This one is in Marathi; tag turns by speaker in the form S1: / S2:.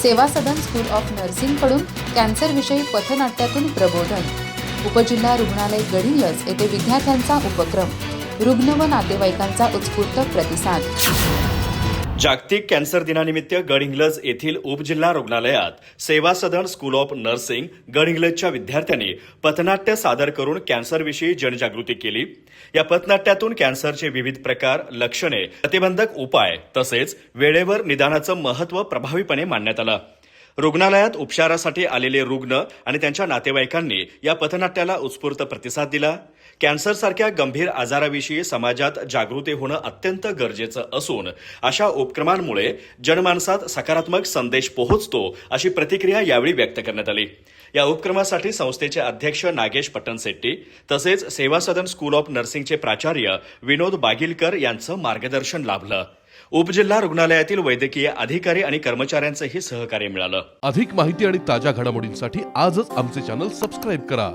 S1: सेवा सदन स्कूल ऑफ नर्सिंगकडून कॅन्सरविषयी पथनाट्यातून प्रबोधन। उपजिल्हा रुग्णालय गडिंग्लज येथे विद्यार्थ्यांचा उपक्रम, रुग्ण व नातेवाईकांचा उत्स्फूर्त प्रतिसाद।
S2: जागतिक कॅन्सर दिनानिमित्त गडिंग्लज येथील उपजिल्हा रुग्णालयात सेवा सदन स्कूल ऑफ नर्सिंग गडिंग्लजच्या विद्यार्थ्यांनी पथनाट्य सादर करून कॅन्सरविषयी जनजागृती केली। या पथनाट्यातून कॅन्सरचे विविध प्रकार, लक्षणे, प्रतिबंधक उपाय तसेच वेळेवर निदानाचं महत्त्व प्रभावीपणे मांडण्यात आलं। रुग्णालयात उपचारासाठी आलेले रुग्ण आणि त्यांच्या नातेवाईकांनी या पथनाट्याला उत्स्फूर्त प्रतिसाद दिला। कॅन्सरसारख्या गंभीर आजाराविषयी समाजात जागृती होणं अत्यंत गरजेचं असून अशा उपक्रमांमुळे जनमानसात सकारात्मक संदेश पोहोचतो, अशी प्रतिक्रिया यावेळी व्यक्त करण्यात आली। या उपक्रमासाठी संस्थेचे अध्यक्ष नागेश पट्टणसेट्टी तसेच सेवा सदन स्कूल ऑफ नर्सिंगचे प्राचार्य विनोद बागिलकर यांचं मार्गदर्शन लाभलं। उपजिल्हा रुग्णालयातील वैद्यकीय अधिकारी आणि कर्मचाऱ्यांचंही सहकार्य मिळालं।
S3: अधिक माहिती आणि ताज्या घडामोडींसाठी आजच आमचे चॅनल सबस्क्राईब करा।